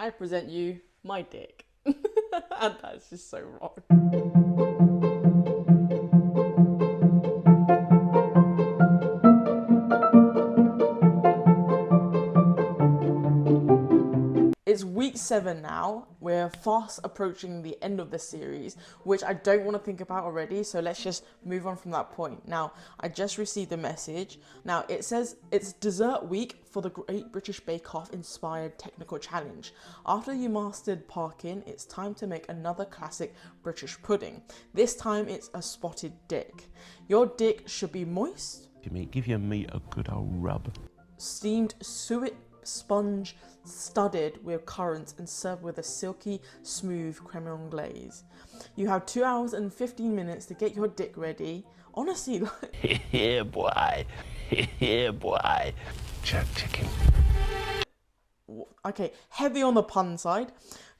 I present you my dick. And that's just so wrong. It's week 7 now. We're fast approaching the end of the series, which I don't want to think about already. So let's just move on from that point. Now, I just received a message. Now, it says it's dessert week for the Great British Bake Off inspired technical challenge. After you mastered parking, it's time to make another classic British pudding. This time it's a spotted dick. Your dick should be moist. Give your meat a good old rub. Steamed suet sponge studded with currants and served with a silky smooth crème anglaise. You have 2 hours and 15 minutes to get your dick ready. Honestly, like Yeah, boy. Yeah, boy. Jerk chicken. Okay, heavy on the pun side.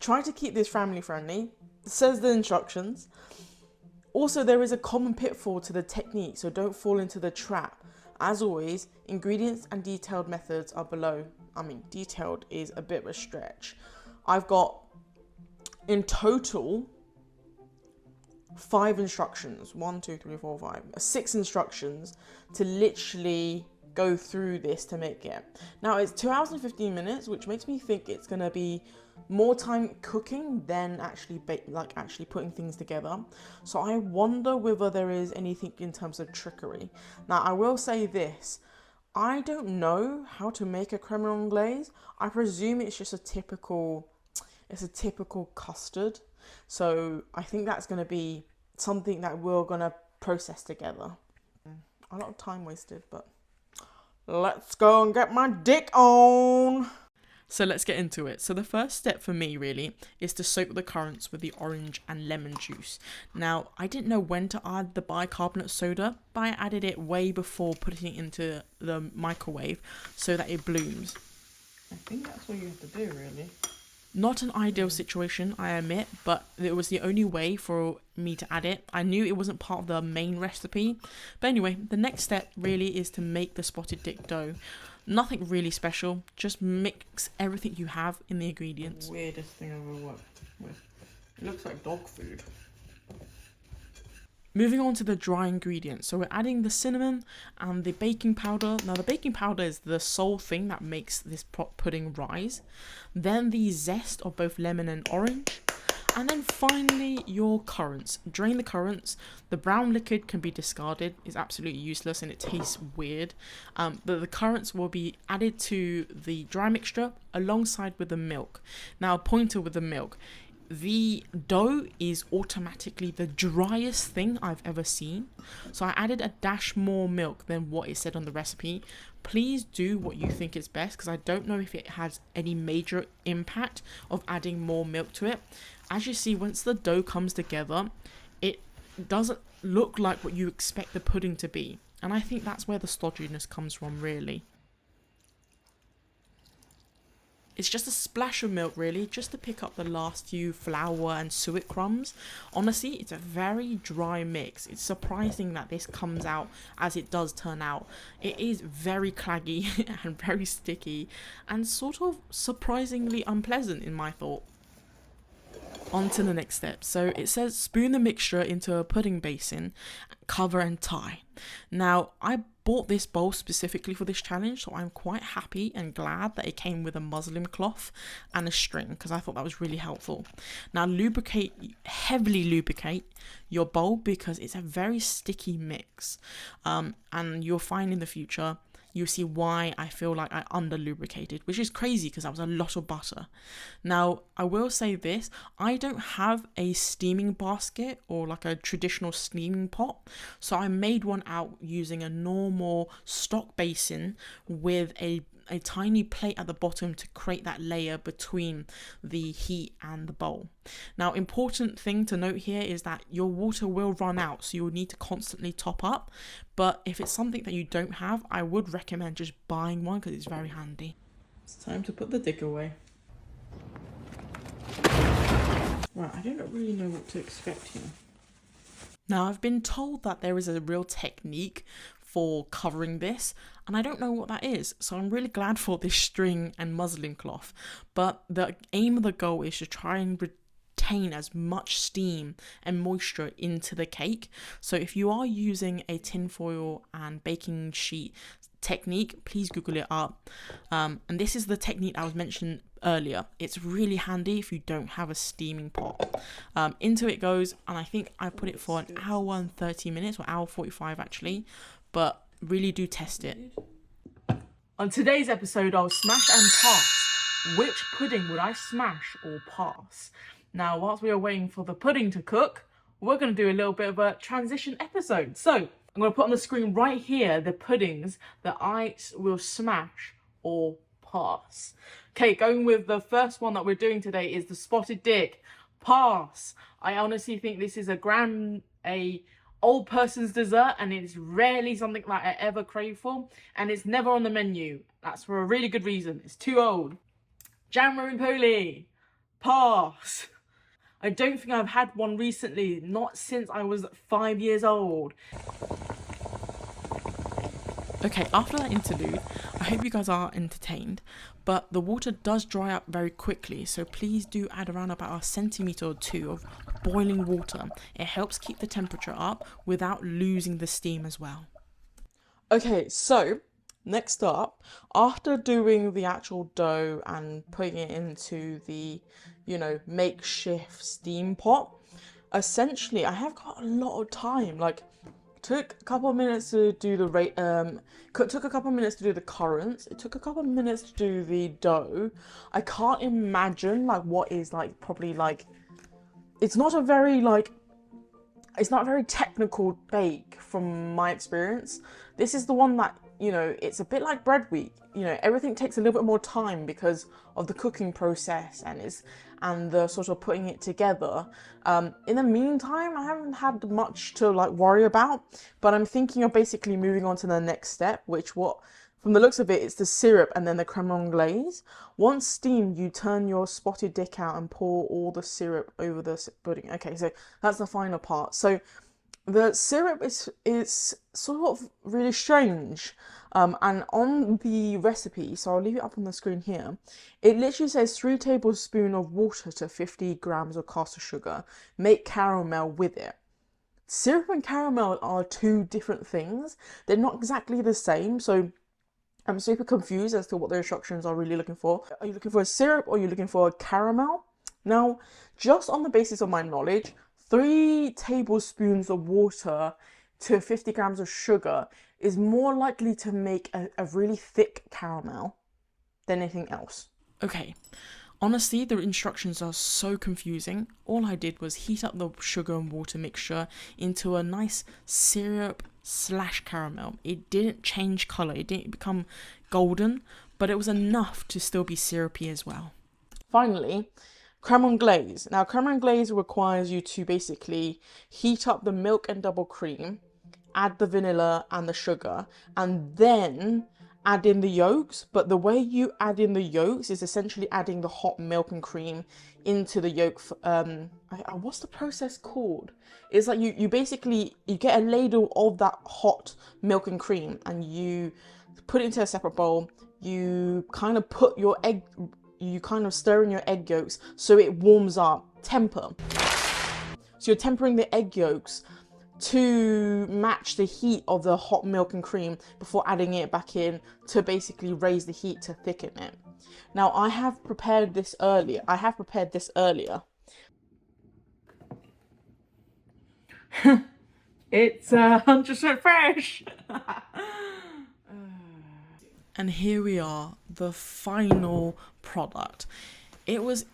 Try to keep this family friendly, says the instructions. Also, there is a common pitfall to the technique, so don't fall into the trap. As always, ingredients and detailed methods are below. I mean, detailed is a bit of a stretch. I've got, in total, 5 instructions. 1, 2, 3, 4, 5. 6 instructions to literally go through this to make it. Now, it's 2 hours and 15 minutes, which makes me think it's going to be more time cooking than actually actually putting things together. So I wonder whether there is anything in terms of trickery. Now, I will say this. I don't know how to make a crème anglaise. I presume it's just a typical custard. So I think that's going to be something that we're going to process together. A lot of time wasted, but let's go and get my dick on. So let's get into it. So the first step for me really is to soak the currants with the orange and lemon juice. Now, I didn't know when to add the bicarbonate soda, but I added it way before putting it into the microwave so that it blooms. I think that's what you have to do really. Not an ideal situation, I admit, but it was the only way for me to add it. I knew it wasn't part of the main recipe. But anyway, the next step really is to make the spotted dick dough. Nothing really special, just mix everything you have in the ingredients. Weirdest thing I've ever worked with. It looks like dog food. Moving on to the dry ingredients. So we're adding the cinnamon and the baking powder. Now the baking powder is the sole thing that makes this pudding rise. Then the zest of both lemon and orange. And then finally your currants. Drain the currants. The brown liquid can be discarded. It's absolutely useless and it tastes weird. But the currants will be added to the dry mixture alongside with the milk. Now a pointer with the milk. The dough is automatically the driest thing I've ever seen. So I added a dash more milk than what it said on the recipe. Please do what you think is best because I don't know if it has any major impact of adding more milk to it. As you see, once the dough comes together, it doesn't look like what you expect the pudding to be. And I think that's where the stodginess comes from really. It's just a splash of milk really, just to pick up the last few flour and suet crumbs. Honestly, it's a very dry mix. It's surprising that this comes out as it does turn out. It is very claggy and very sticky and sort of surprisingly unpleasant in my thought. On to the next step. So it says spoon the mixture into a pudding basin, cover and tie. Now I bought this bowl specifically for this challenge, so I'm quite happy and glad that it came with a muslin cloth and a string because I thought that was really helpful. Now heavily lubricate your bowl because it's a very sticky mix, and you'll find in the future you'll see why I feel like I under lubricated, which is crazy because that was a lot of butter. Now I will say this, I don't have a steaming basket or like a traditional steaming pot, so I made one out using a normal stock basin with a tiny plate at the bottom to create that layer between the heat and the bowl. Now, important thing to note here is that your water will run out, so you'll need to constantly top up. But if it's something that you don't have, I would recommend just buying one because it's very handy. It's time to put the dick away. Right, I don't really know what to expect here. Now, I've been told that there is a real technique for covering this, and I don't know what that is, so I'm really glad for this string and muslin cloth. But the aim of the goal is to try and retain as much steam and moisture into the cake. So if you are using a tinfoil and baking sheet technique, please Google it up. And this is the technique I was mentioning earlier. It's really handy if you don't have a steaming pot. Into it goes, and I think I put it for an hour and 30 minutes, or hour 45 actually, but really do test it. On today's episode, I'll smash and pass. Which pudding would I smash or pass? Now, whilst we are waiting for the pudding to cook, we're going to do a little bit of a transition episode. So I'm going to put on the screen right here the puddings that I will smash or pass. Okay, going with the first one that we're doing today is the spotted dick. Pass. I honestly think this is a old person's dessert, and it's rarely something that I ever crave for, and it's never on the menu. That's for a really good reason. It's too old. Jam rompoli. Pass. I don't think I've had one recently, not since I was 5 years old. Okay, after that interlude, I hope you guys are entertained, but the water does dry up very quickly, so please do add around about a centimetre or two of boiling water. It helps keep the temperature up without losing the steam as well. Okay, so next up, after doing the actual dough and putting it into the, makeshift steam pot, essentially I have got a lot of time. Like, took a couple of minutes to do the took a couple of minutes to do the currants. It took a couple of minutes to do the dough. I can't imagine what is probably it's not a very technical bake from my experience. This is the one that, it's a bit like bread wheat. Everything takes a little bit more time because of the cooking process and the sort of putting it together. In the meantime, I haven't had much to worry about, but I'm thinking of basically moving on to the next step, which from the looks of it, it's the syrup and then the crème anglaise. Once steamed, you turn your spotted dick out and pour all the syrup over the pudding. Okay, so that's the final part. So the syrup is sort of really strange. And on the recipe, so I'll leave it up on the screen here, it literally says 3 tablespoons of water to 50 grams of caster sugar. Make caramel with it. Syrup and caramel are two different things. They're not exactly the same, so I'm super confused as to what the instructions are really looking for. Are you looking for a syrup or are you looking for a caramel? Now, just on the basis of my knowledge, 3 tablespoons of water to 50 grams of sugar is more likely to make a really thick caramel than anything else. Okay, honestly, the instructions are so confusing. All I did was heat up the sugar and water mixture into a nice syrup/caramel. It didn't change colour, it didn't become golden, but it was enough to still be syrupy as well. Finally, crème anglaise. Now, crème anglaise requires you to basically heat up the milk and double cream, add the vanilla and the sugar, and then add in the yolks. But the way you add in the yolks is essentially adding the hot milk and cream into the yolk. What's the process called? It's like you basically get a ladle of that hot milk and cream and you put it into a separate bowl. You kind of put your egg, you kind of stir in your egg yolks so it warms up. Temper. So you're tempering the egg yolks to match the heat of the hot milk and cream before adding it back in to basically raise the heat to thicken it. Now, I have prepared this earlier. It's 100% fresh. And here we are, the final product. It was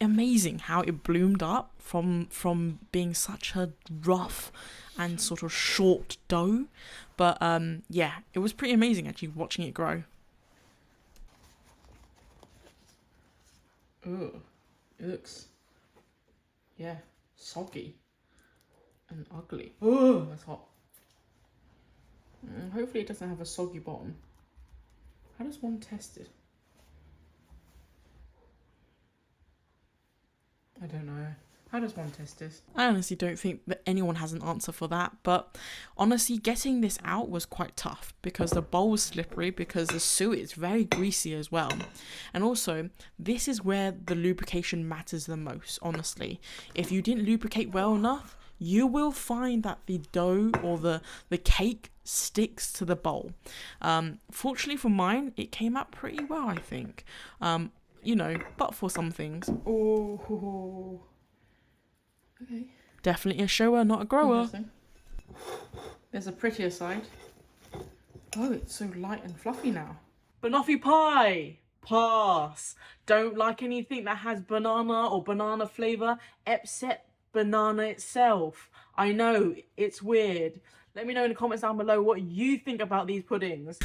amazing how it bloomed up from being such a rough and sort of short dough, but yeah, it was pretty amazing actually watching it grow. Ooh, it looks, soggy and ugly. Oh, that's hot. Hopefully it doesn't have a soggy bottom. How does one test it? I don't know. How does one test this? I honestly don't think that anyone has an answer for that, but honestly, getting this out was quite tough because the bowl was slippery, because the suet is very greasy as well. And also, this is where the lubrication matters the most, honestly. If you didn't lubricate well enough, you will find that the dough or the cake sticks to the bowl. Fortunately for mine, it came out pretty well, I think. You know, but for some things. Oh. Okay. Definitely a shower, not a grower. There's a prettier side. Oh, it's so light and fluffy now. Banoffee pie! Pass. Don't like anything that has banana or banana flavour, except banana itself. I know, it's weird. Let me know in the comments down below what you think about these puddings.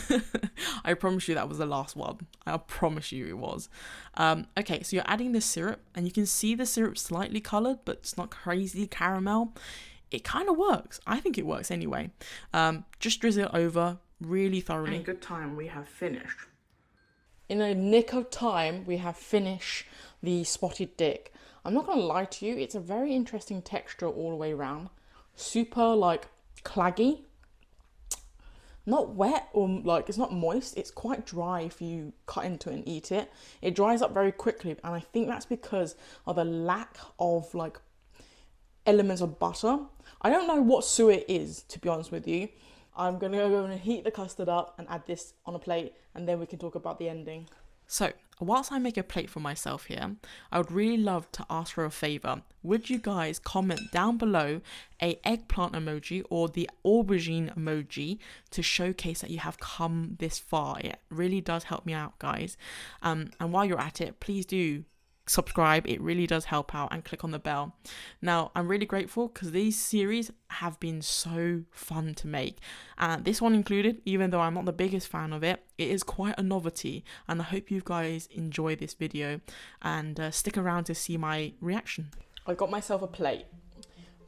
I promise you that was the last one. I promise you it was. Okay, so you're adding the syrup, and you can see the syrup slightly coloured, but it's not crazy caramel. It kind of works. I think it works anyway. Just drizzle it over really thoroughly. In good time, we have finished. In a nick of time, we have finished the spotted dick. I'm not going to lie to you, it's a very interesting texture all the way around. Super, like, claggy, not wet or like it's not moist, it's quite dry if you cut into it and eat it. It dries up very quickly, and I think that's because of the lack of like elements of butter. I don't know what suet is, to be honest with you. I'm gonna go and heat the custard up and add this on a plate, and then we can talk about the ending. So, whilst I make a plate for myself here, I would really love to ask for a favour. Would you guys comment down below a eggplant emoji or the aubergine emoji to showcase that you have come this far? It really does help me out, guys. And while you're at it, please do subscribe. It really does help out, and click on the bell. Now, I'm really grateful because these series have been so fun to make, and this one included, even though I'm not the biggest fan of it, it is quite a novelty, and I hope you guys enjoy this video and stick around to see my reaction. I got myself a plate.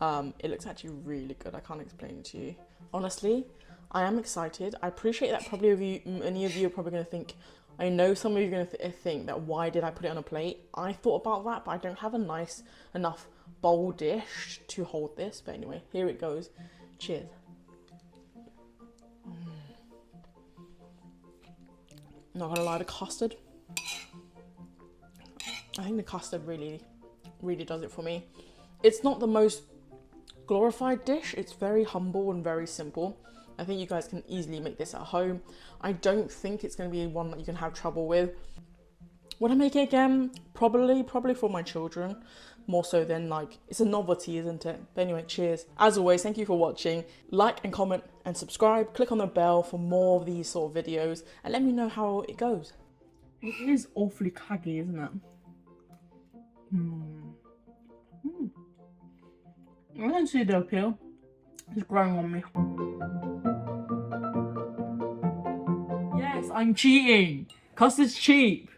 It looks actually really good. I can't explain it to you. Honestly, I am excited. I appreciate that probably many of you are probably going to think, I know some of you are going to think that why did I put it on a plate? I thought about that, but I don't have a nice enough bowl dish to hold this. But anyway, here it goes. Cheers. Not gonna lie, the custard. I think the custard really does it for me. It's not the most glorified dish. It's very humble and very simple. I think you guys can easily make this at home. I don't think it's going to be one that you can have trouble with. Would I make it again? Probably for my children. More so than like, it's a novelty, isn't it? But anyway, cheers. As always, thank you for watching. Like and comment and subscribe. Click on the bell for more of these sort of videos. And let me know how it goes. It is awfully claggy, isn't it? I don't see the appeal. It's growing on me. Yes, I'm cheating. Custard's cheap.